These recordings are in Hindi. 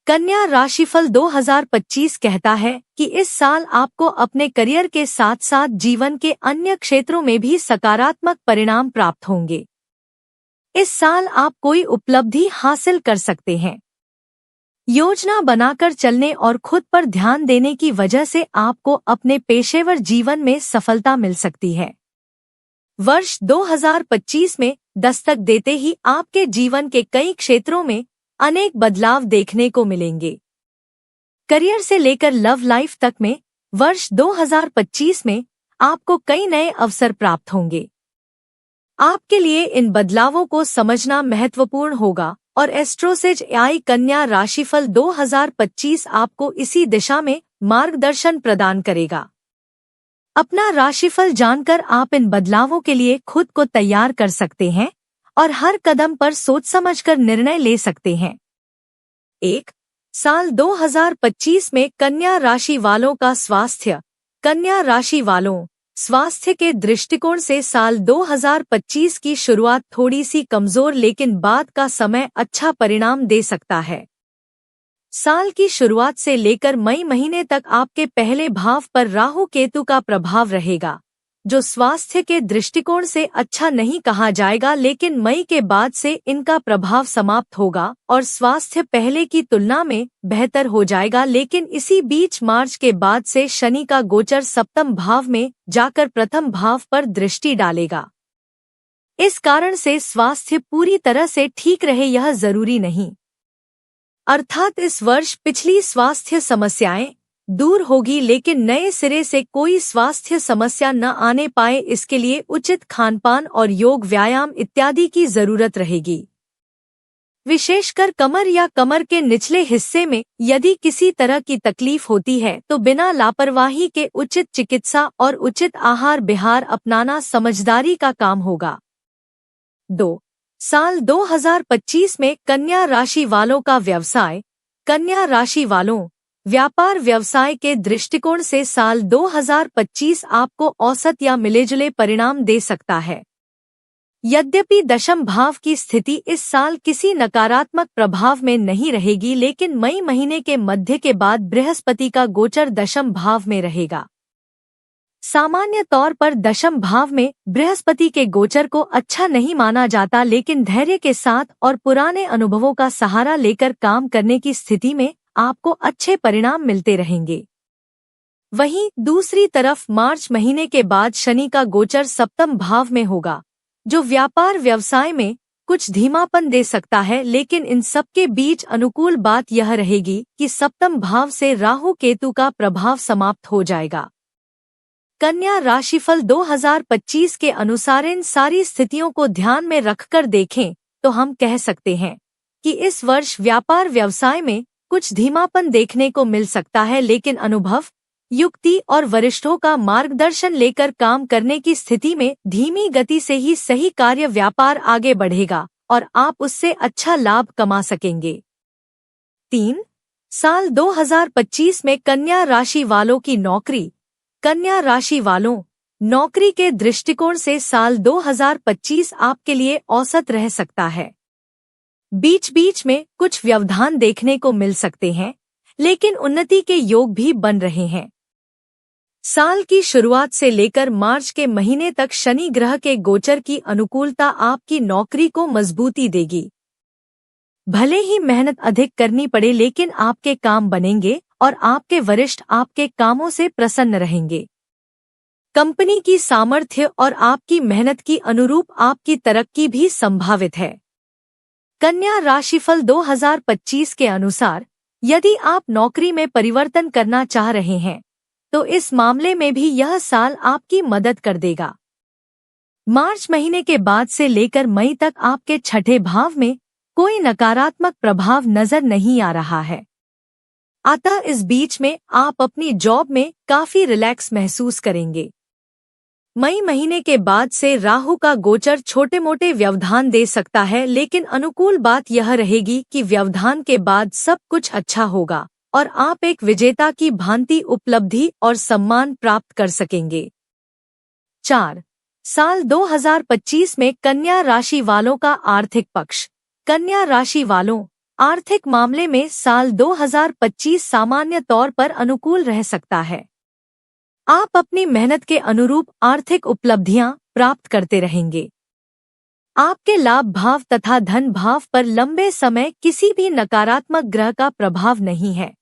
कन्या राशिफल 2025 कहता है कि इस साल आपको अपने करियर के साथ साथ जीवन के अन्य क्षेत्रों में भी सकारात्मक परिणाम प्राप्त होंगे। इस साल आप कोई उपलब्धि हासिल कर सकते हैं। योजना बनाकर चलने और खुद पर ध्यान देने की वजह से आपको अपने पेशेवर जीवन में सफलता मिल सकती है। वर्ष 2025 में दस्तक देते ही आपके जीवन के कई क्षेत्रों में अनेक बदलाव देखने को मिलेंगे। करियर से लेकर लव लाइफ तक में वर्ष 2025 में आपको कई नए अवसर प्राप्त होंगे। आपके लिए इन बदलावों को समझना महत्वपूर्ण होगा और एस्ट्रोसेज AI कन्या राशिफल 2025 आपको इसी दिशा में मार्गदर्शन प्रदान करेगा। अपना राशिफल जानकर आप इन बदलावों के लिए खुद को तैयार कर सकते हैं और हर कदम पर सोच समझकर निर्णय ले सकते हैं। 1. साल 2025 में कन्या राशि वालों का स्वास्थ्य। कन्या राशि वालों, स्वास्थ्य के दृष्टिकोण से साल 2025 की शुरुआत थोड़ी सी कमजोर लेकिन बाद का समय अच्छा परिणाम दे सकता है। साल की शुरुआत से लेकर मई महीने तक आपके पहले भाव पर राहु केतु का प्रभाव रहेगा, जो स्वास्थ्य के दृष्टिकोण से अच्छा नहीं कहा जाएगा, लेकिन मई के बाद से इनका प्रभाव समाप्त होगा और स्वास्थ्य पहले की तुलना में बेहतर हो जाएगा। लेकिन इसी बीच मार्च के बाद से शनि का गोचर सप्तम भाव में जाकर प्रथम भाव पर दृष्टि डालेगा। इस कारण से स्वास्थ्य पूरी तरह से ठीक रहे यह जरूरी नहीं, अर्थात इस वर्ष पिछली स्वास्थ्य समस्याएं दूर होगी लेकिन नए सिरे से कोई स्वास्थ्य समस्या न आने पाए, इसके लिए उचित खानपान और योग व्यायाम इत्यादि की जरूरत रहेगी। विशेषकर कमर या कमर के निचले हिस्से में यदि किसी तरह की तकलीफ होती है तो बिना लापरवाही के उचित चिकित्सा और उचित आहार विहार अपनाना समझदारी का काम होगा। 2. साल 2025 में कन्या राशि वालों का व्यवसाय। कन्या राशि वालों, व्यापार व्यवसाय के दृष्टिकोण से साल 2025 आपको औसत या मिलेजुले परिणाम दे सकता है। यद्यपि दशम भाव की स्थिति इस साल किसी नकारात्मक प्रभाव में नहीं रहेगी, लेकिन मई महीने के मध्य के बाद बृहस्पति का गोचर दशम भाव में रहेगा। सामान्य तौर पर दशम भाव में बृहस्पति के गोचर को अच्छा नहीं माना जाता, लेकिन धैर्य के साथ और पुराने अनुभवों का सहारा लेकर काम करने की स्थिति में आपको अच्छे परिणाम मिलते रहेंगे। वहीं दूसरी तरफ मार्च महीने के बाद शनि का गोचर सप्तम भाव में होगा, जो व्यापार व्यवसाय में कुछ धीमापन दे सकता है, लेकिन इन सब के बीच अनुकूल बात यह रहेगी कि सप्तम भाव से राहु केतु का प्रभाव समाप्त हो जाएगा। कन्या राशिफल 2025 के अनुसार इन सारी स्थितियों को ध्यान में रखकर देखें तो हम कह सकते हैं कि इस वर्ष व्यापार व्यवसाय में कुछ धीमापन देखने को मिल सकता है, लेकिन अनुभव, युक्ति और वरिष्ठों का मार्गदर्शन लेकर काम करने की स्थिति में धीमी गति से ही सही कार्य व्यापार आगे बढ़ेगा और आप उससे अच्छा लाभ कमा सकेंगे। 3. साल 2025 में कन्या राशि वालों की नौकरी। कन्या राशि वालों, नौकरी के दृष्टिकोण से साल 2025 आपके लिए औसत रह सकता है। बीच बीच में कुछ व्यवधान देखने को मिल सकते हैं, लेकिन उन्नति के योग भी बन रहे हैं। साल की शुरुआत से लेकर मार्च के महीने तक शनि ग्रह के गोचर की अनुकूलता आपकी नौकरी को मजबूती देगी। भले ही मेहनत अधिक करनी पड़े, लेकिन आपके काम बनेंगे और आपके वरिष्ठ आपके कामों से प्रसन्न रहेंगे। कंपनी की सामर्थ्य और आपकी मेहनत की अनुरूप आपकी तरक्की भी संभावित है। कन्या राशिफल 2025 के अनुसार यदि आप नौकरी में परिवर्तन करना चाह रहे हैं तो इस मामले में भी यह साल आपकी मदद कर देगा। मार्च महीने के बाद से लेकर मई तक आपके छठे भाव में कोई नकारात्मक प्रभाव नजर नहीं आ रहा है, अतः इस बीच में आप अपनी जॉब में काफी रिलैक्स महसूस करेंगे। मई महीने के बाद से राहु का गोचर छोटे मोटे व्यवधान दे सकता है, लेकिन अनुकूल बात यह रहेगी कि व्यवधान के बाद सब कुछ अच्छा होगा और आप एक विजेता की भांति उपलब्धि और सम्मान प्राप्त कर सकेंगे। 4. साल 2025 में कन्या राशि वालों का आर्थिक पक्ष। कन्या राशि वालों, आर्थिक मामले में साल 2025 सामान्य तौर पर अनुकूल रह सकता है। आप अपनी मेहनत के अनुरूप आर्थिक उपलब्धियां प्राप्त करते रहेंगे। आपके लाभ भाव तथा धन भाव पर लंबे समय किसी भी नकारात्मक ग्रह का प्रभाव नहीं है।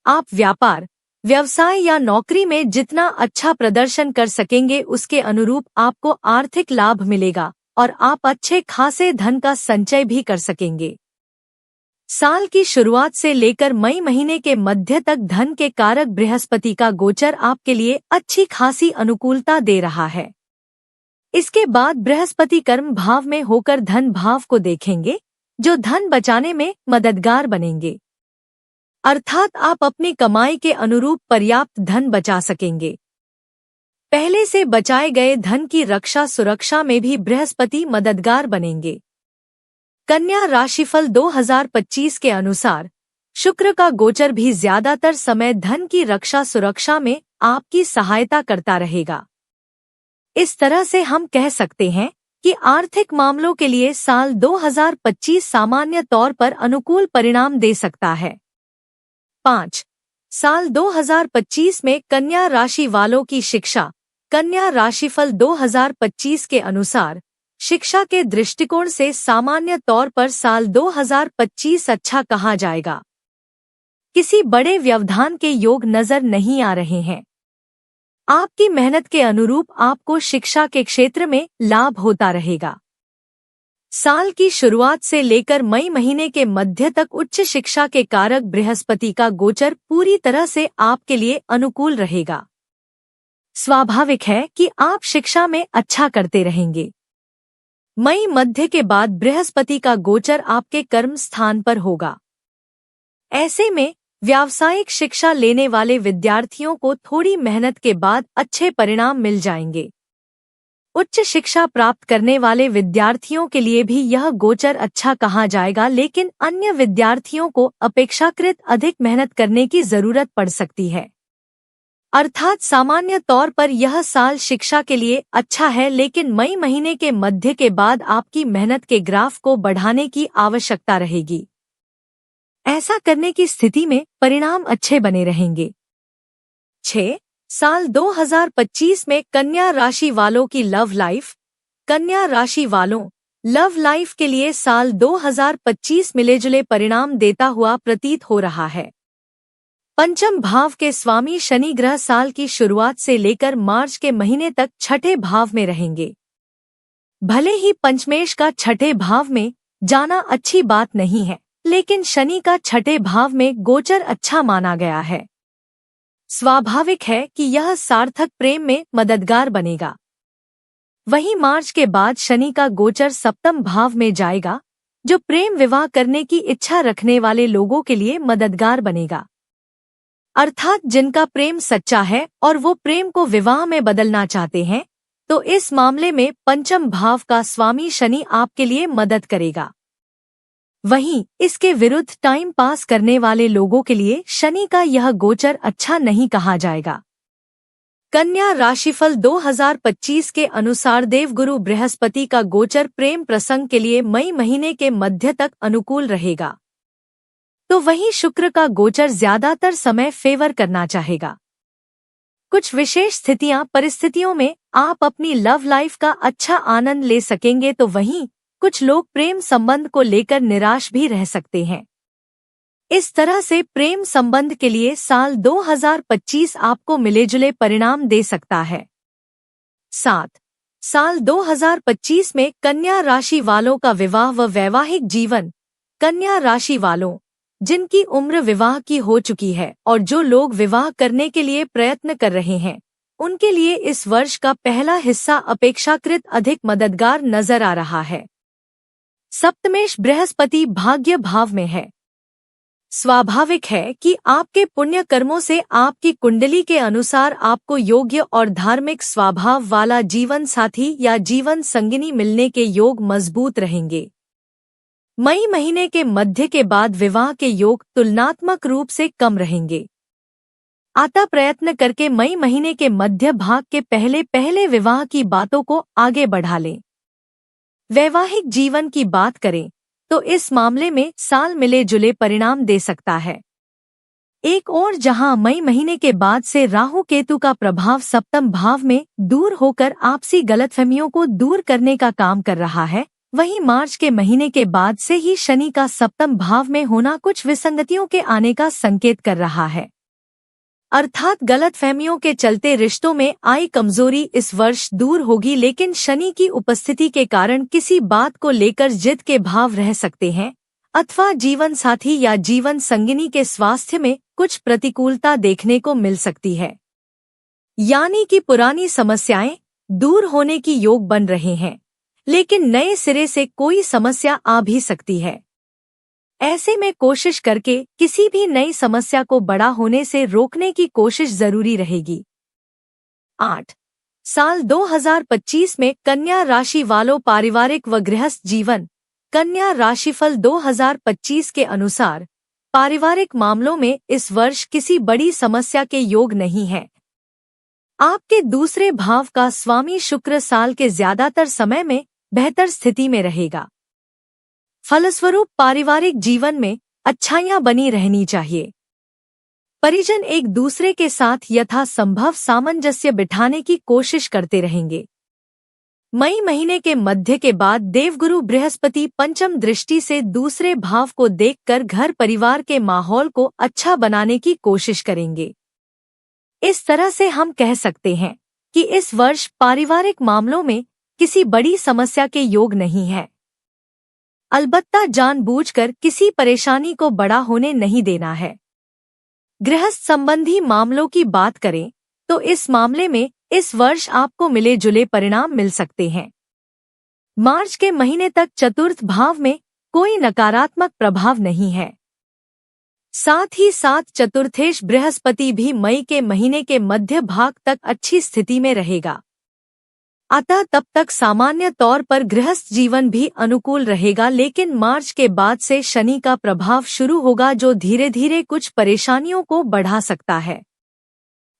आप व्यापार, व्यवसाय या नौकरी में जितना अच्छा प्रदर्शन कर सकेंगे उसके अनुरूप आपको आर्थिक लाभ मिलेगा और आप अच्छे खासे धन का संचय भी कर सकेंगे। साल की शुरुआत से लेकर मई महीने के मध्य तक धन के कारक बृहस्पति का गोचर आपके लिए अच्छी खासी अनुकूलता दे रहा है। इसके बाद बृहस्पति कर्म भाव में होकर धन भाव को देखेंगे, जो धन बचाने में मददगार बनेंगे। अर्थात आप अपनी कमाई के अनुरूप पर्याप्त धन बचा सकेंगे। पहले से बचाए गए धन की रक्षा सुरक्षा में भी बृहस्पति मददगार बनेंगे। कन्या राशिफल 2025 के अनुसार शुक्र का गोचर भी ज्यादातर समय धन की रक्षा सुरक्षा में आपकी सहायता करता रहेगा। इस तरह से हम कह सकते हैं कि आर्थिक मामलों के लिए साल 2025 सामान्य तौर पर अनुकूल परिणाम दे सकता है। 5. साल 2025 में कन्या राशि वालों की शिक्षा। कन्या राशिफल 2025 के अनुसार शिक्षा के दृष्टिकोण से सामान्य तौर पर साल 2025 अच्छा कहा जाएगा। किसी बड़े व्यवधान के योग नजर नहीं आ रहे हैं। आपकी मेहनत के अनुरूप आपको शिक्षा के क्षेत्र में लाभ होता रहेगा। साल की शुरुआत से लेकर मई महीने के मध्य तक उच्च शिक्षा के कारक बृहस्पति का गोचर पूरी तरह से आपके लिए अनुकूल रहेगा। स्वाभाविक है कि आप शिक्षा में अच्छा करते रहेंगे। मई मध्य के बाद बृहस्पति का गोचर आपके कर्म स्थान पर होगा। ऐसे में व्यावसायिक शिक्षा लेने वाले विद्यार्थियों को थोड़ी मेहनत के बाद अच्छे परिणाम मिल जाएंगे। उच्च शिक्षा प्राप्त करने वाले विद्यार्थियों के लिए भी यह गोचर अच्छा कहा जाएगा, लेकिन अन्य विद्यार्थियों को अपेक्षाकृत अधिक मेहनत करने की जरूरत पड़ सकती है। अर्थात सामान्य तौर पर यह साल शिक्षा के लिए अच्छा है, लेकिन मई महीने के मध्य के बाद आपकी मेहनत के ग्राफ को बढ़ाने की आवश्यकता रहेगी। ऐसा करने की स्थिति में परिणाम अच्छे बने रहेंगे। 6. साल 2025 में कन्या राशि वालों की लव लाइफ। कन्या राशि वालों लव लाइफ के लिए साल 2025 मिलेजुले परिणाम देता हुआ प्रतीत हो रहा है। पंचम भाव के स्वामी शनि ग्रह साल की शुरुआत से लेकर मार्च के महीने तक छठे भाव में रहेंगे। भले ही पंचमेश का छठे भाव में जाना अच्छी बात नहीं है, लेकिन शनि का छठे भाव में गोचर अच्छा माना गया है। स्वाभाविक है कि यह सार्थक प्रेम में मददगार बनेगा। वहीं मार्च के बाद शनि का गोचर सप्तम भाव में जाएगा, जो प्रेम विवाह करने की इच्छा रखने वाले लोगों के लिए मददगार बनेगा। अर्थात जिनका प्रेम सच्चा है और वो प्रेम को विवाह में बदलना चाहते हैं, तो इस मामले में पंचम भाव का स्वामी शनि आपके लिए मदद करेगा। वहीं इसके विरुद्ध टाइम पास करने वाले लोगों के लिए शनि का यह गोचर अच्छा नहीं कहा जाएगा। कन्या राशिफल 2025 के अनुसार देवगुरु बृहस्पति का गोचर प्रेम प्रसंग के लिए मई महीने के मध्य तक अनुकूल रहेगा, तो वहीं शुक्र का गोचर ज्यादातर समय फेवर करना चाहेगा। कुछ विशेष परिस्थितियों में आप अपनी लव लाइफ का अच्छा आनंद ले सकेंगे, तो वहीं कुछ लोग प्रेम संबंध को लेकर निराश भी रह सकते हैं। इस तरह से प्रेम संबंध के लिए साल 2025 आपको मिलेजुले परिणाम दे सकता है। 7. साल 2025 में कन्या राशि वालों का विवाह व वैवाहिक जीवन। कन्या राशि वालों जिनकी उम्र विवाह की हो चुकी है और जो लोग विवाह करने के लिए प्रयत्न कर रहे हैं, उनके लिए इस वर्ष का पहला हिस्सा अपेक्षाकृत अधिक मददगार नजर आ रहा है। सप्तमेश बृहस्पति भाग्य भाव में है। स्वाभाविक है कि आपके पुण्य कर्मों से आपकी कुंडली के अनुसार आपको योग्य और धार्मिक स्वभाव वाला जीवन साथी या जीवन संगिनी मिलने के योग मजबूत रहेंगे। मई महीने के मध्य के बाद विवाह के योग तुलनात्मक रूप से कम रहेंगे। अतः प्रयत्न करके मई महीने के मध्य भाग के पहले विवाह की बातों को आगे बढ़ा लें। वैवाहिक जीवन की बात करें तो इस मामले में साल मिले जुले परिणाम दे सकता है। एक और जहां मई महीने के बाद से राहु केतु का प्रभाव सप्तम भाव में दूर होकर आपसी गलतफहमियों को दूर करने का काम कर रहा है, वहीं मार्च के महीने के बाद से ही शनि का सप्तम भाव में होना कुछ विसंगतियों के आने का संकेत कर रहा है। अर्थात गलतफहमियों के चलते रिश्तों में आई कमजोरी इस वर्ष दूर होगी, लेकिन शनि की उपस्थिति के कारण किसी बात को लेकर जिद के भाव रह सकते हैं अथवा जीवन साथी या जीवन संगिनी के स्वास्थ्य में कुछ प्रतिकूलता देखने को मिल सकती है। यानी कि पुरानी समस्याएं दूर होने की योग बन रहे हैं, लेकिन नए सिरे से कोई समस्या आ भी सकती है। ऐसे में कोशिश करके किसी भी नई समस्या को बड़ा होने से रोकने की कोशिश जरूरी रहेगी। 8 साल 2025 में कन्या राशि वालों पारिवारिक व गृहस्थ जीवन। कन्या राशिफल 2025 के अनुसार पारिवारिक मामलों में इस वर्ष किसी बड़ी समस्या के योग नहीं है। आपके दूसरे भाव का स्वामी शुक्र साल के ज्यादातर समय में बेहतर स्थिति में रहेगा। फलस्वरूप पारिवारिक जीवन में अच्छाइयां बनी रहनी चाहिए। परिजन एक दूसरे के साथ यथासंभव सामंजस्य बिठाने की कोशिश करते रहेंगे। मई महीने के मध्य के बाद देवगुरु बृहस्पति पंचम दृष्टि से दूसरे भाव को देखकर घर परिवार के माहौल को अच्छा बनाने की कोशिश करेंगे। इस तरह से हम कह सकते हैं कि इस वर्ष पारिवारिक मामलों में किसी बड़ी समस्या के योग नहीं है। अलबत्ता जानबूझकर किसी परेशानी को बड़ा होने नहीं देना है। गृहस्थ संबंधी मामलों की बात करें तो इस मामले में इस वर्ष आपको मिले जुले परिणाम मिल सकते हैं। मार्च के महीने तक चतुर्थ भाव में कोई नकारात्मक प्रभाव नहीं है। साथ ही साथ चतुर्थेश बृहस्पति भी मई के महीने के मध्य भाग तक अच्छी स्थिति में रहेगा। अतः तब तक सामान्य तौर पर गृहस्थ जीवन भी अनुकूल रहेगा, लेकिन मार्च के बाद से शनि का प्रभाव शुरू होगा जो धीरे धीरे कुछ परेशानियों को बढ़ा सकता है।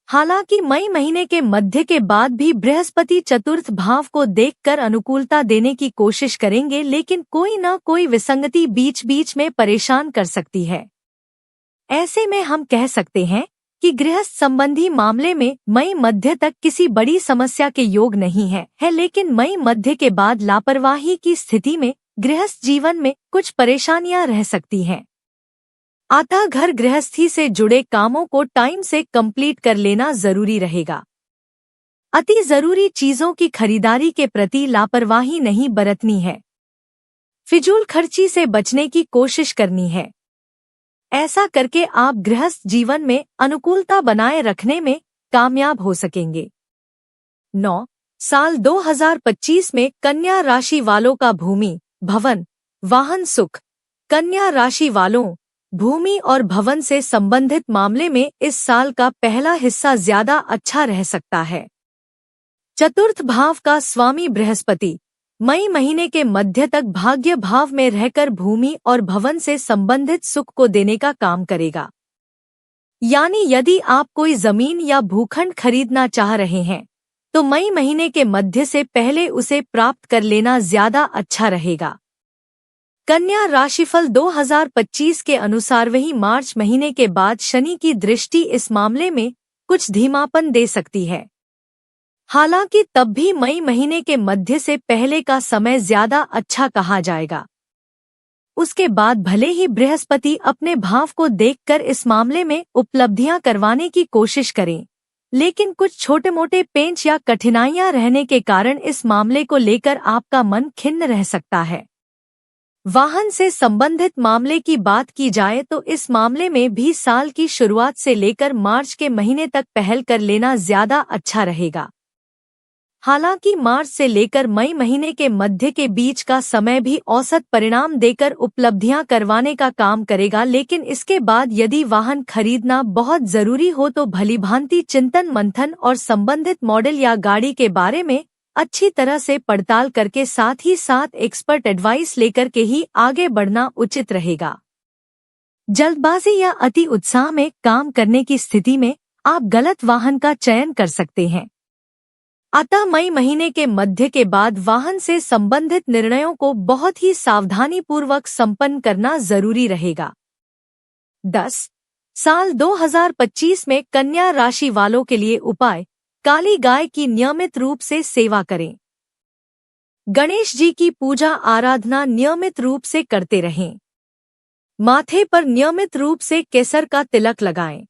हालांकि मई महीने के मध्य के बाद भी बृहस्पति चतुर्थ भाव को देखकर अनुकूलता देने की कोशिश करेंगे, लेकिन कोई न कोई विसंगति बीच बीच में परेशान कर सकती है। ऐसे में हम कह सकते हैं कि गृहस्थ संबंधी मामले में मई मध्य तक किसी बड़ी समस्या के योग नहीं है, लेकिन मई मध्य के बाद लापरवाही की स्थिति में गृहस्थ जीवन में कुछ परेशानियां रह सकती हैं। अतः घर गृहस्थी से जुड़े कामों को टाइम से कंप्लीट कर लेना जरूरी रहेगा। अति जरूरी चीजों की खरीदारी के प्रति लापरवाही नहीं बरतनी है। फिजूल खर्ची से बचने की कोशिश करनी है। ऐसा करके आप गृहस्थ जीवन में अनुकूलता बनाए रखने में कामयाब हो सकेंगे। 9 साल 2025 में कन्या राशि वालों का भूमि, भवन, वाहन सुख। कन्या राशि वालों भूमि और भवन से संबंधित मामले में इस साल का पहला हिस्सा ज्यादा अच्छा रह सकता है। चतुर्थ भाव का स्वामी बृहस्पति मई महीने के मध्य तक भाग्य भाव में रहकर भूमि और भवन से संबंधित सुख को देने का काम करेगा। यानी यदि आप कोई जमीन या भूखंड खरीदना चाह रहे हैं तो मई महीने के मध्य से पहले उसे प्राप्त कर लेना ज्यादा अच्छा रहेगा। कन्या राशिफल 2025 के अनुसार वही मार्च महीने के बाद शनि की दृष्टि इस मामले में कुछ धीमापन दे सकती है। हालांकि तब भी मई महीने के मध्य से पहले का समय ज्यादा अच्छा कहा जाएगा। उसके बाद भले ही बृहस्पति अपने भाव को देखकर इस मामले में उपलब्धियां करवाने की कोशिश करें, लेकिन कुछ छोटे मोटे पेंच या कठिनाइयां रहने के कारण इस मामले को लेकर आपका मन खिन्न रह सकता है। वाहन से संबंधित मामले की बात की जाए तो इस मामले में भी साल की शुरुआत से लेकर मार्च के महीने तक पहल कर लेना ज्यादा अच्छा रहेगा। हालांकि मार्च से लेकर मई महीने के मध्य के बीच का समय भी औसत परिणाम देकर उपलब्धियां करवाने का काम करेगा, लेकिन इसके बाद यदि वाहन खरीदना बहुत जरूरी हो तो भलीभांति चिंतन मंथन और संबंधित मॉडल या गाड़ी के बारे में अच्छी तरह से पड़ताल करके साथ ही साथ एक्सपर्ट एडवाइस लेकर के ही आगे बढ़ना उचित रहेगा। जल्दबाजी या अति उत्साह में काम करने की स्थिति में आप गलत वाहन का चयन कर सकते हैं। अतः मई महीने के मध्य के बाद वाहन से संबंधित निर्णयों को बहुत ही सावधानीपूर्वक संपन्न करना जरूरी रहेगा। 10. साल 2025 में कन्या राशि वालों के लिए उपाय: काली गाय की नियमित रूप से सेवा करें। गणेश जी की पूजा आराधना नियमित रूप से करते रहें। माथे पर नियमित रूप से केसर का तिलक लगाएं।